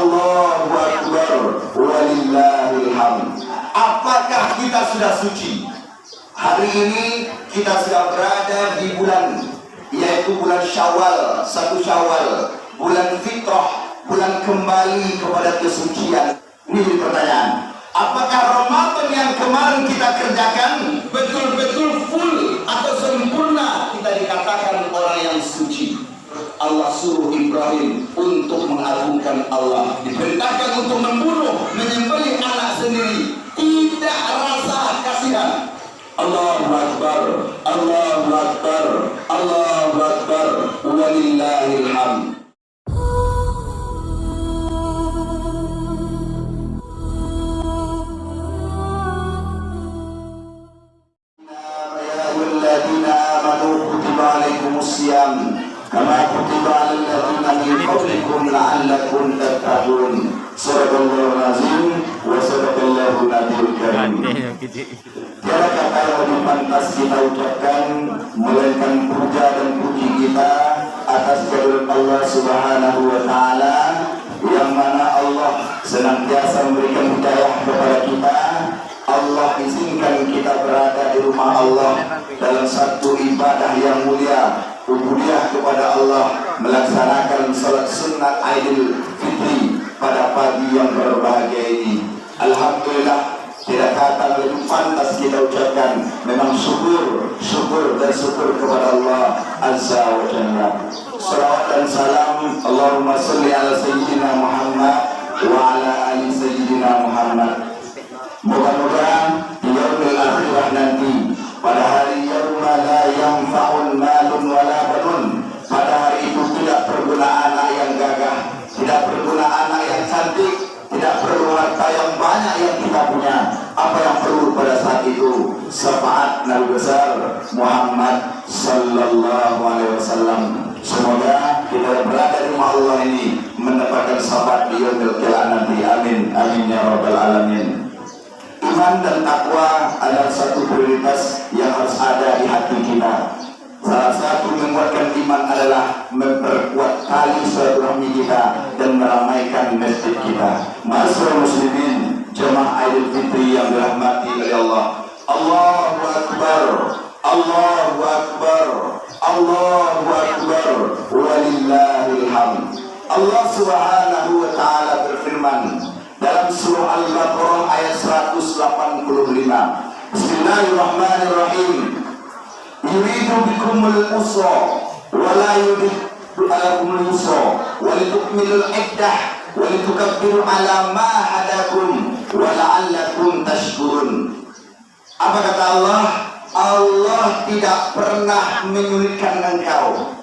Allahu Akbar walillahil hamd. Apakah kita sudah suci? Hari ini kita sudah berada di bulan, yaitu bulan Syawal, 1 Syawal, bulan fitrah, bulan kembali kepada kesucian. Ini pertanyaan, apakah Ramadan yang kemarin kita kerjakan betul-betul full atau sempurna kita dikatakan orang yang suci? Allah suruh Ibrahim untuk mengagungkan Allah, diperintahkan untuk membunuh, menyembelih anak sendiri, tidak rasa kasihan. Allahu Akbar, Allahu Akbar, Allahu Akbar, walillahil hamd. Kama kutiba 'alal ladzina min qablikum la'allakum tattaqun. Sadaqallahul azim wa sadaqallahu nabiyul karim. Tiada kata yang lebih pantas kita ucapkan melainkan puja dan puji kita atas kehadirat Allah Subhanahu wa taala, yang mana Allah senantiasa memberikan hidayah kepada kita. Allah izinkan kita berada di rumah Allah dalam satu ibadah yang mulia, ubudiyah kepada Allah, melaksanakan salat sunat Aidil Fitri pada pagi yang berbahagia ini. Alhamdulillah, tidak kata lebih pantas kita ucapkan, memang syukur dan syukur kepada Allah Azza wa Jalla. Salawat dan salam Allahumma salli ala Sayyidina Muhammad wa ala ali Sayyidina Muhammad. Moga-moga di yaumil akhirah nanti, pada hari yauma la yanfa'ul malun wala banun, pada hari itu tidak berguna anak yang gagah, tidak berguna anak yang cantik, tidak perlu harta yang banyak yang kita punya. Apa yang perlu pada saat itu? Syafaat Nabi besar Muhammad sallallahu alaihi wasallam. Semoga kita berada di rumah Allah ini mendapatkan syafaat di yaumil qiyamah nanti. Amin, amin ya rabbal alamin. Iman dan takwa adalah satu prioritas yang harus ada di hati kita. Salah satu menguatkan iman adalah memperkuat tali silaturahmi kita dan meramaikan masjid kita. Ma'asyiral muslimin, jemaah Aidil Fitri yang dirahmati oleh Allah. Allahu Akbar, Allahu Akbar, Allahu Akbar, walillahil hamd. Allah Subhanahu wa taala berfirman dalam surah Al-Baqarah ayat 185. Bismillahirrahmanirrahim. Yuridu bikumul usra wa la yuridu bikumul usra wa litukmilul iddah wa litukabbiru ala ma hadakum wa la'allakum tashkurun. Apa kata Allah? Allah tidak pernah menyulitkan engkau.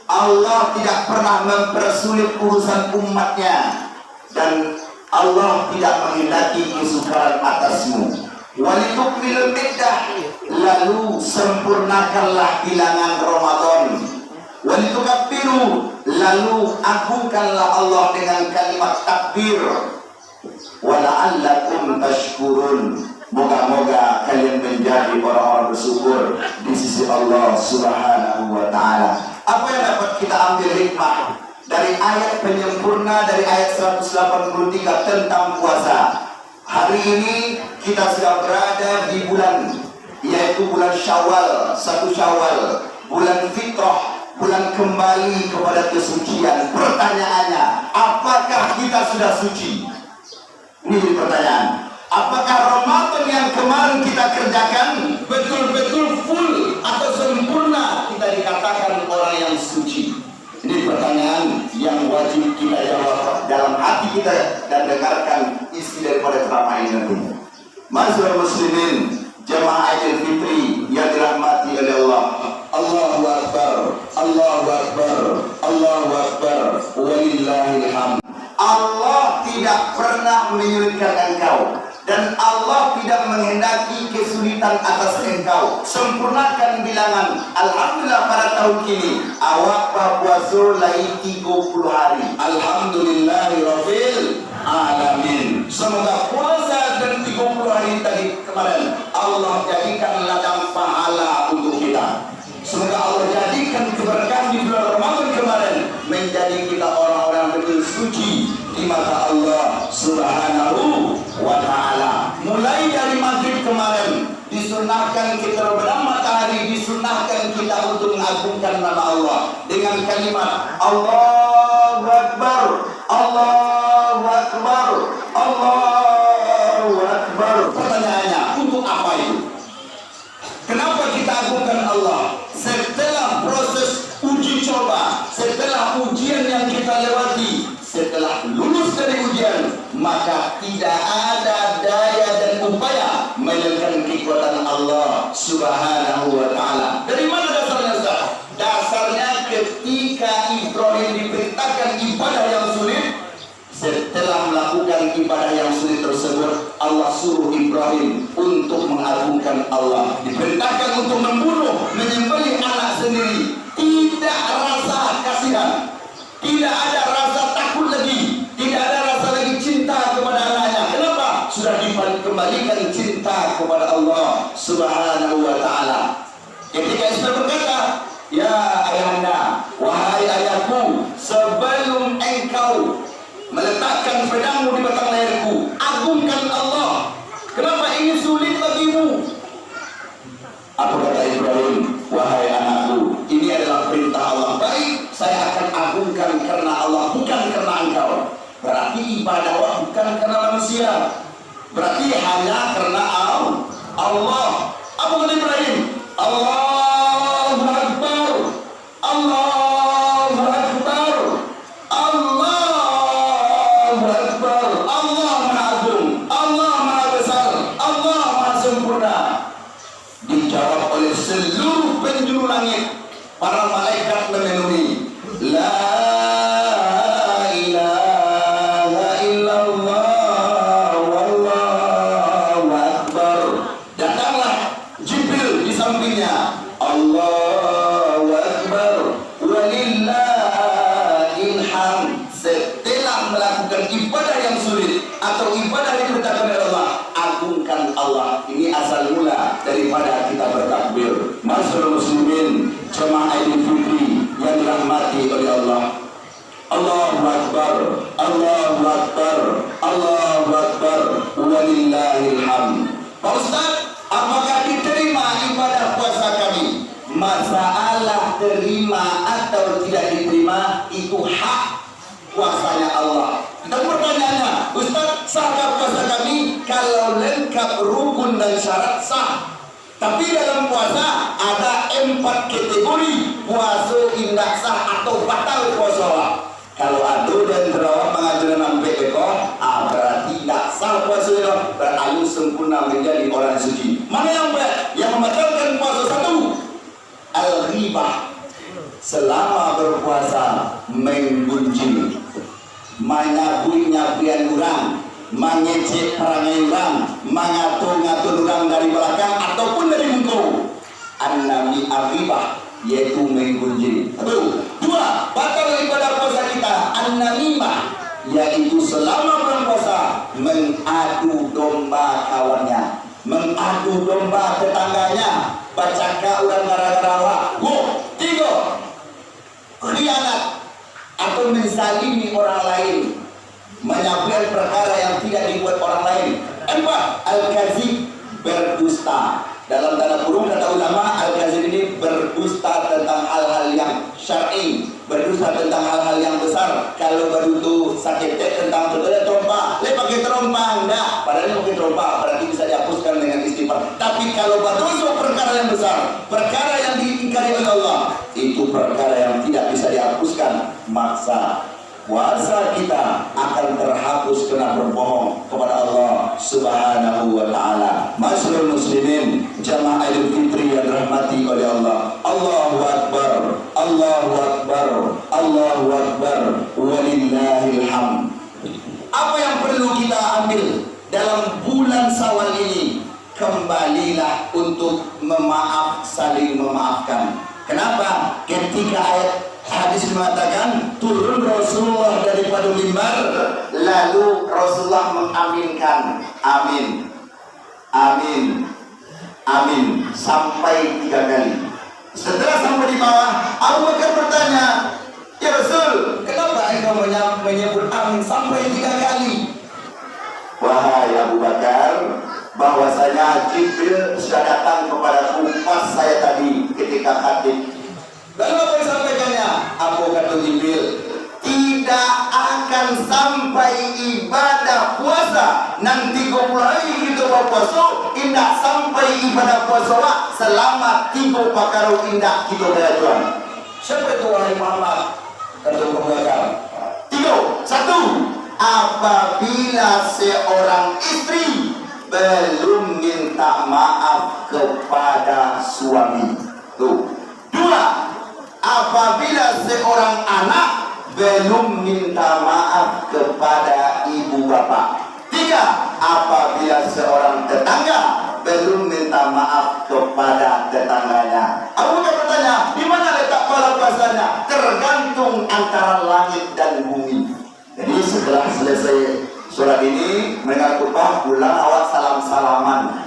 Allah tidak pernah mempersulit urusan umatnya, dan Allah tidak menghendaki kesukaran atasmu. Walitukmilul iddah, lalu sempurnakanlah bilangan Ramadan. Walitukabbiru, lalu agungkanlah Allah dengan kalimat takbir. Wala'allakum tashkurun, moga-moga kalian menjadi orang-orang bersyukur di sisi Allah Subhanahu wa taala. Apa yang dapat kita ambil hikmah dari ayat penyempurna dari ayat 183 tentang puasa? Hari ini kita sudah berada di bulan, yaitu bulan Syawal, 1 Syawal, bulan fitrah, bulan kembali kepada kesucian. Pertanyaannya, apakah kita sudah suci? Ini pertanyaan. Apakah Ramadan yang kemarin kita kerjakan betul-betul full atau sempurna kita dikatakan orang yang suci? Ini pertanyaan yang wajib kita jawab dalam hati kita dan dengarkan isi daripada ceramah ini nanti. Ma'asyiral muslimin, jemaah Aidil Fitri yang dirahmati oleh Allah. Allahu Akbar, Allahu Akbar, Allahu Akbar, walillahil hamd. Allah tidak pernah menyulitkan engkau, dan Allah tidak menghendaki kesulitan atas engkau. Sempurnakan bilangan. Alhamdulillah pada tahun ini awak berpuasa lagi 30 hari. Alhamdulillahirabbil alamin. Semoga puasa dan 30 hari tadi kemarin Allah jadikan ladang pahala untuk kita. Semoga Allah jadikan keberkahan di bulan Ramadan kemarin menjadi kita orang-orang betul suci di di mata Allah Subhanahu wa ta'ala. Mulai dari maghrib kemarin disunahkan kita berdoa, matahari disunahkan kita untuk mengagungkan nama Allah dengan kalimat Allahu Akbar, Allahu Akbar, Allahu Akbar. Pertanyaannya, untuk apa itu? Kenapa kita agungkan Allah? Setelah proses uji coba, setelah ujian yang kita lewati, setelah lulus dari ujian, maka tidak ada daya dan upaya melainkan kekuatan Allah Subhanahu wa ta'ala. Dari mana dasarnya, Ustaz? Dasarnya ketika Ibrahim diperintahkan ibadah yang sulit, setelah melakukan ibadah yang sulit tersebut, Allah suruh Ibrahim untuk mengagungkan Allah. Diperintahkan untuk membunuh, menyembelih anak sendiri. Tidak rasa kasihan, tidak ada rasa takut lagi, tidak ada rasa lagi cinta kepada anaknya. Kenapa? Sudah dikembalikan cinta kepada Allah Subhanahu wa ta'ala. Ketika Ismail berkata, ya ayahanda, wahai ayahku, sebelum engkau meletakkan pedangmu di batang leherku, agungkan Allah. Kenapa ini sulit bagimu? Apa kata Ibrahim? Wahai anakku, ini adalah perintah Allah. Baik, saya akan agungkan karena Allah, bukan karena engkau. Berarti ibadah bukan karena manusia, berarti hanya karena Allah. Apa kata Ibrahim? Allahu Akbar, Allahu Akbar, Allahu Akbar. Allah Maha Agung, Allah Maha Besar, Allah Maha Sempurna. Dijawab oleh seluruh penjuru langit, para malaikat memenuhi la ilaha illallah wallahu akbar. Datanglah Jibril di sampingnya, Allahu akbar walillahil hamd. Setelah melakukan ibadah yang sulit atau ibadah yang diperintahkan oleh Allah, agungkan Allah. Ini asal mula daripada kita bertakbir. Masyaallah muslimin, jemaah Idul Fitri yang dirahmati oleh Allah. Allahu Akbar, Allahu Akbar, Allahu Akbar, walillahil hamd. Pak Ustaz, apakah diterima ibadah puasa kami? Masalah terima atau tidak diterima itu hak kuasanya Allah. Dan pertanyaannya, Ustaz, sahkah puasa kami? Kalau lengkap rukun dan syarat sah. Tapi dalam puasa ada 4 kategori puasa indah sah atau batal puasa. Kalau adu dan terawat pengajaran sampai ekor, berarti tidak sah puasa, beralih sempurna menjadi orang suci. Mana yang baik? Yang membatalkan puasa satu, al-ghibah. Selama berpuasa menggunjing, menyabuin-nyabuin orang, mengecek perangai orang, mengatur-ngatur orang dari belakang ataupun dari muka. An-nami al-ghibah, yaitu menggunjing. Dua, batal ibadah puasa kita, an-namimah, yaitu selama bulan puasa mengadu domba kawannya, mengadu domba tetangganya, bacaka orang gara-gara. Tiga, khianat atau menzalimi orang lain, menyampaikan perkara yang tidak dibuat orang lain. 4, al-kazib, berdusta. Dalam tanda kurung kata ulama, al-kazib ini berdusta tentang hal-hal yang syar'i, berdusta tentang hal-hal yang besar. Kalau baru sakit tentang trompa, pakai trompa enggak, padahal ini pakai trompa, berarti bisa dihapuskan dengan istighfar. Tapi kalau berdosa perkara yang besar, perkara yang diingkari oleh Allah, itu perkara yang tidak bisa dihapuskan, maksa puasa kita akan terhapus kena berbohong kepada Allah Subhanahu wa ta'ala. Masyaallah muslimin, jamaah Idul Fitri yang dirahmati oleh Allah. Allahu Akbar, Allahu Akbar, Allahu Akbar, walillahil hamd. Apa yang perlu kita ambil dalam bulan Syawal ini? Kembalilah untuk memaaf, saling memaafkan. Kenapa? Ketika ayat hadis mengatakan turun Rasulullah daripada mimbar, lalu Rasulullah mengaminkan, amin, amin, amin, sampai 3 kali. Setelah sampai di bawah, Abu Bakar bertanya, ya Rasul, kenapa engkau menyebut amin sampai 3 bahwasanya Jibril sudah datang kepadaku pas saya tadi ketika khatib. Lalu apa disampaikannya? Apa kata Jibril? Tidak akan sampai ibadah puasa nanti 30 hari kita berpuasa, indah sampai ibadah puasa selama 3 perkara indah kita belajar. Siapa itu wahai Muhammad? Tentu pembelajar. 3. 1. Apabila seorang istri belum minta maaf kepada suami. Tuh. 2. Apabila seorang anak belum minta maaf kepada ibu bapak. 3. Apabila seorang tetangga belum minta maaf kepada tetangganya. Aku mau bertanya, di mana letak pahala puasanya? Tergantung antara langit dan bumi. Jadi setelah selesai surat ini, mereka kupah pulang awak salam-salaman,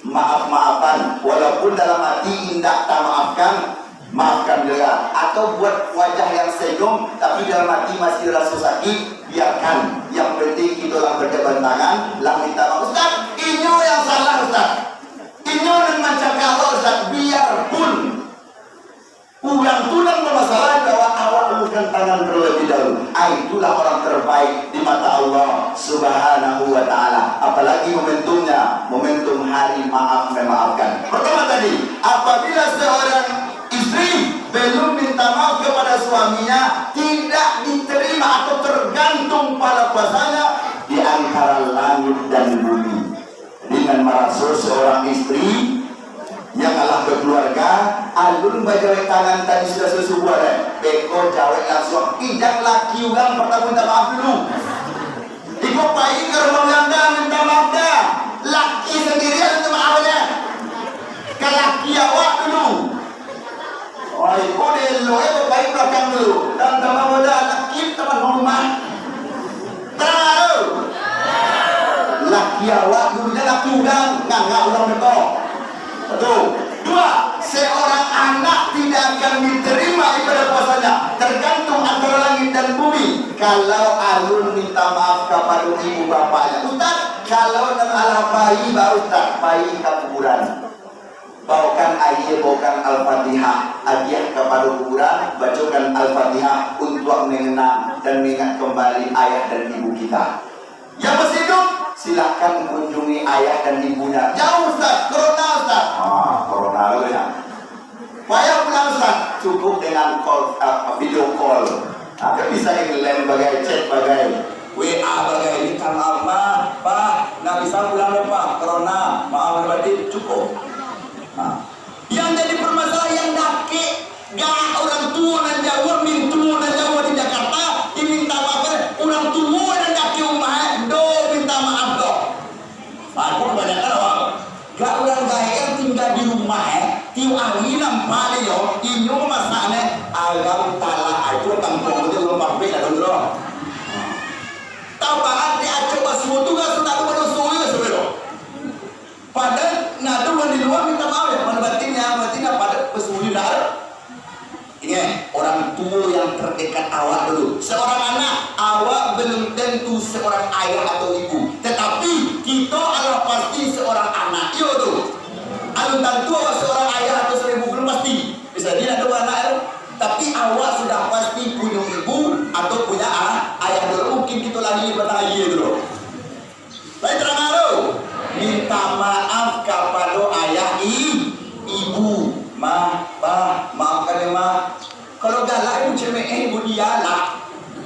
maaf-maafan, walaupun dalam hati indah tak maafkan, maafkan dia. Atau buat wajah yang senyum tapi dalam hati masih rasa sakit, biarkan. Yang penting kita lah berdepan tangan, lah minta maaf. Ustaz, ini yang salah Ustaz. Ini yang macam Allah Ustaz. Biarpun ulang tulang bermasalah, bahwa awak ulurkan tangan terlebih dahulu. Itulah orang terbaik di mata Allah Subhanahu wa ta'ala. Apalagi momentumnya, momentum hari maaf memaafkan. Pertama tadi, apabila seorang istri belum minta maaf kepada suaminya, tidak diterima atau tergantung pada puasanya di antara langit dan bumi. Dengan merasa seorang istri yang Allah berkeluarga, alun bajawai tangan tadi sudah sesubuh beko jawab langsung, ijang laki orang pertama minta maaf dulu. Ikut bayi ke rumah belanda minta maaf dah. Laki sendirian minta maafnya. Ke laki awak dulu. Oh, ikut dulu, bayi belakang dulu. Dan sama muda laki teman rumah. Tahu? Laki awak dulunya laki orang, nggak orang betul. Betul. 2. Seorang anak tidak akan diterima ibadah puasanya, tergantung antara langit dan bumi. Kalau alun minta maaf kepada ibu bapaknya. Ustaz, kalau nak ala bayi baru Ustaz, bayi ke kuburan, bawakan ayah, bawakan Al-Fatihah, hadiah kepada kuburan, bacakan Al-Fatihah untuk mengenang dan mengingat kembali ayah dan ibu kita. Yang masih hidup, silakan kunjungi ayah dan ibunya. Jauh Ustaz, corona Ustaz. Corona dulu ya. Payah pulang Ustaz, cukup dengan call, video call. Bisa yang bagai chat, bagai WA, bagai minta maaf Pak, nggak bisa pulang Pak, corona, maaf berarti cukup. Yang jadi permasalahan yang dake, gak orang tua dan Jawa, mintua dan Jawa di Jakarta, diminta maaf orang tua dan dake umah, do minta maaf do. Aku kebanyakan orang, gak orang gaya tinggal di rumah tiu angin nampak yo, inyo masane agam tala itu kampung itu belum pakai ada dulu. Tahu banget di aceh basuh tu gak sudah ada sulit sebelum. Padahal nado di luar minta maaf ya, mana batinnya pada pesulit dar. Ingat, orang tua yang terdekat awak dulu. Seorang anak, awak belum tentu seorang ayah atau ibu, tetapi kita adalah pasti seorang anak. Yo tuh. Alun tentu awak seorang ayah atau seorang ibu belum pasti. Bisa dia ada anak itu, tapi awak sudah pasti punya ibu atau punya ayah dulu. Mungkin kita lagi bertanya dulu. Baik terang dulu. Minta maaf kepada ayah ibu. Maafkan ya kalau galak itu cuma ibu dia lah.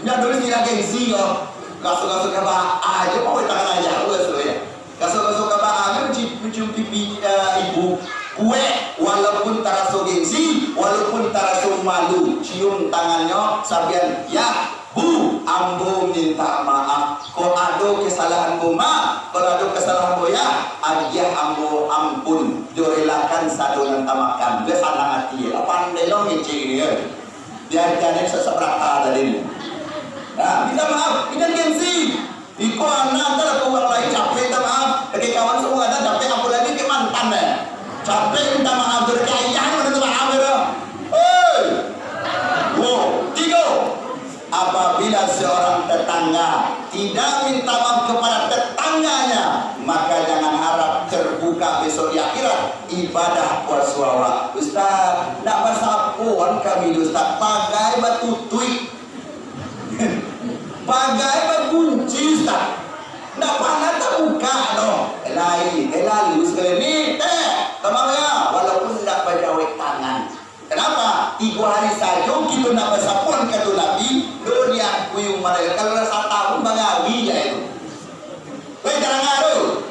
Nya dulu sila gengsi yo. Kasuk-kasuk ke bah aja pokoknya tangan aja lu ya. Kasuk-kasuk ke bah aja mencium pipi ibu. Kue walaupun taraso gengsi, walaupun taraso malu, cium tangannya sambil ya Bu, ambo minta maaf. Kalau ada kesalahan bu ma, kalau ada kesalahan bu ya, adia ambo ampun. Jorelakan sadonan tamakan. Dia sanang hati. Apa anda lo ngecek ini ya? Dia jadi seseberapa tadi ini. Nah, minta maaf. Ini gengsi. Iko anak antara ke orang lain capek minta maaf. Lagi kawan semua ada capek. Aku lagi ke mantan ya. Capek minta maaf dari kayaan minta maaf ya. Hei, wow, 3. Apabila seorang tetangga tidak minta maaf kepada tetangganya, maka jangan harap terbuka kelak besok di akhirat ibadah puasa awak. Ustaz, nak bersapuan kami Ustaz, pagai batutui. Pagai berkunci Ustaz. Nak panah tak buka no. Lalu sekali ni tamam ya, walaupun tak berjawab tangan. Kenapa? 3 hari saja kita nak bersapuan kata Nabi, dunia kuyung mana kalau rasa tahun bangagi ya itu. Baik jangan ngaruh.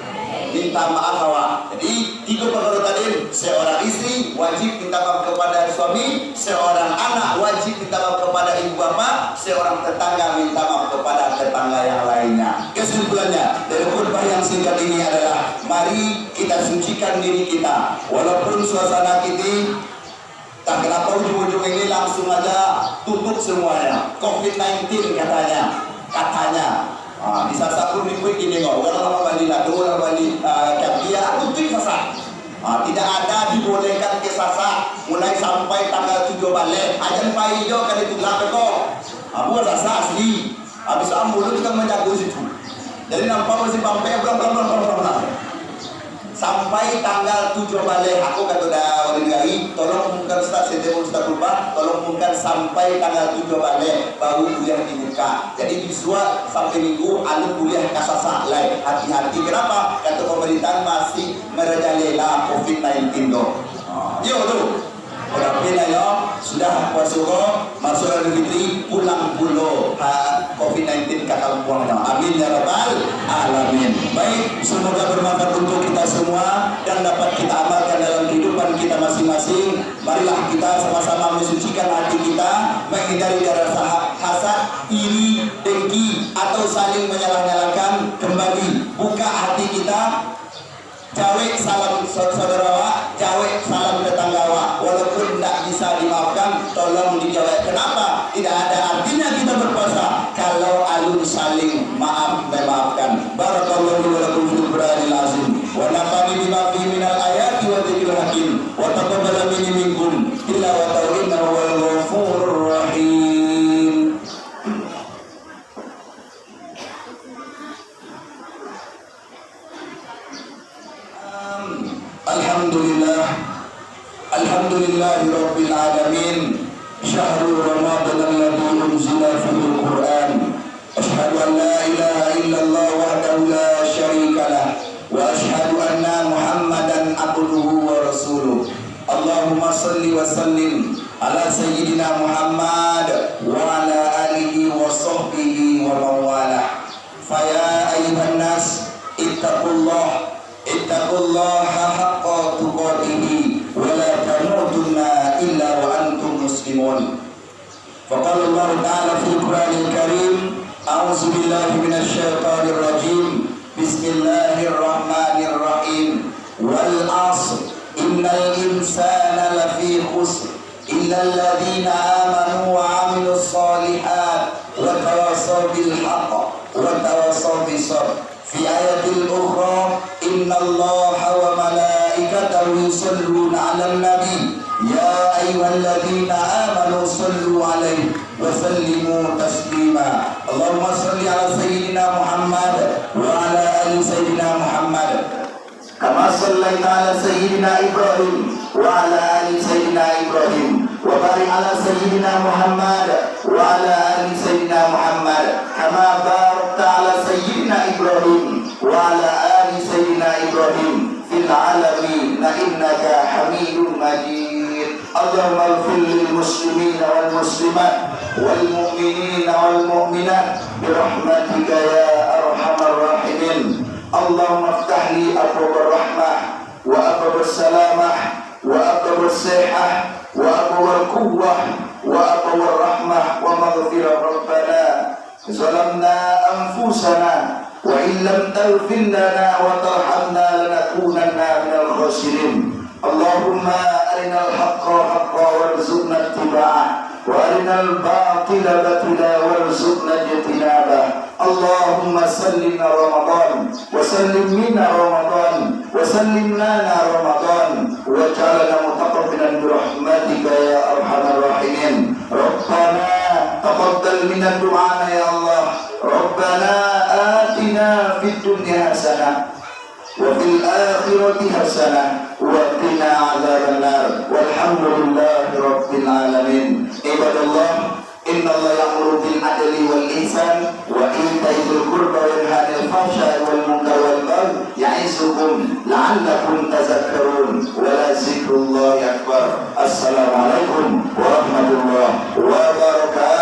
Minta maaf awak. Jadi 3 perkara tadi, seorang istri wajib minta maaf kepada suami, seorang anak wajib minta maaf kepada ibu bapa, seorang tetangga minta maaf kepada tetangga yang lainnya. Kesimpulannya dari khutbah yang singkat ini adalah mari kita sucikan diri kita. Walaupun suasana kita tak kenapa ujung-ujung ini langsung aja tutup semuanya. COVID-19 katanya. Di sasa pun dibuat gini kok, orang lama balik lah, orang balik dia tutup sasa. Tidak ada dibolehkan ke sasa mulai sampai tanggal 7 balik. Ajan pai jo kan itu lah kok. Buat sasa asli. Habis mulut kita menjaga situ. Jadi nampak masih bampai belum. Sampai tanggal 7 balik aku kata dah orang negari, tolong umumkan Ustaz, saya Ustaz lupa, tolong umumkan sampai tanggal 7 balik baru kuliah dibuka. Jadi visual sampai minggu anu kuliah kasasa lain. Hati-hati kenapa? Kata pemerintah masih merajalela COVID-19 tu. Yo tu. Tapi ya sudah puasa masuk Idul Fitri pulang pulau COVID-19 kakal buangnya. Amin ya rabbal alamin. Baik, semoga bermanfaat untuk kita semua dan dapat kita amalkan dalam kehidupan kita masing-masing. Marilah kita sama-sama mensucikan hati kita, menghindari rasa hasad, iri, dengki atau saling menyalah-nyalahkan. Kembali buka hati kita. Jawab salam saudara, jawab salam tetangga. Walaupun tidak bisa dimaafkan, tolong dijawab. Kenapa? Tidak ada artinya kita berpuasa kalau alun saling maaf memaafkan. Barakallahu wa lakum fil Qur'anil azim wa nafa'ani bima fihi minal ayati wa dzikril hakim wa taqabbal minni minkum illa wa tawinna wal ghafurur rahim. Alhamdulillahi rabbil alamin. Syahrul Ramadan alladhi unzila fihi al-Qur'an. Asyhadu an la ilaha illallah wahdahu la syarika lah wa asyhadu anna Muhammadan abduhu wa rasuluh. Allahumma salli wa sallim ala sayyidina Muhammad wa ala alihi wa sahbihi wa mawalah. Faya ayuhan nas ittaqullaha haqqa tuqatih wa la tamutunna illa wa antum muslimun. Faqala Allah Ta'ala fil Qur'anil Karim, a'udzu billahi minasy syaithanir rajim. Bismillahirrahmanirrahim. Wal 'ashr innal insana lafi khusr illa alladhina amanu wa 'amilus shalihat wa tawassaw bil haqq wa tawassaw bis sabr. Fi ayatil ukhra innallaha wa malaikatahu yusholluna 'alan nabi ya ayyuhalladzina amanu shallu 'alaihi wa sallimu taslima. Allahumma shalli 'ala sayyidina Muhammad wa 'ala ali sayyidina Muhammad kama shallaita 'ala sayyidina Ibrahim wa 'ala ali sayyidina Ibrahim wa barik 'ala sayyidina Muhammad wa 'ala ali sayyidina Muhammad kama barakta 'ala sayyidina Ibrahim wa 'ala ali sayyidina Ibrahim fil 'alamin innaka Hamidum Majid. Allahumma ighfir lil muslimina wal muslimat wal mu'minina wal mu'minat bi rahmatika ya arhamar rahimin. Allahumma iftah li abwaab rahmah wa abwaab salamah wa abwaab sihah wa abwaab quwwah wa abwaab rahmah wa maghfirah. Rabbana zalamna anfusana wa in lam taghfir lana wa tarhamna lanakunanna minal khasirin. Allahumma arinal haqqa haqqan warzuqna ittiba'ah wa arinal batila batila warzuqna ijtinabah. Allahumma sallimna Ramadan wa sallim minna Ramadan wa sallim lana Ramadan wa ja'alna mutaqabbalan bi rahmatika ya arhamar rahimin. Rabbana taqabbal minna du'ana ya Allah. Rabbana atina fid dunya hasanah wa fil akhirati الآخرة حسنة وقنا عذاب النار والحمد لله رب العالمين. عباد الله إن الله يأمر بالعدل والإحسان وإيتاء ذي القربى وينهى عن الفحشاء والمنكر والبغي يعظكم لعلكم تذكرون ولذكر الله أكبر. السلام عليكم ورحمة الله وبركاته.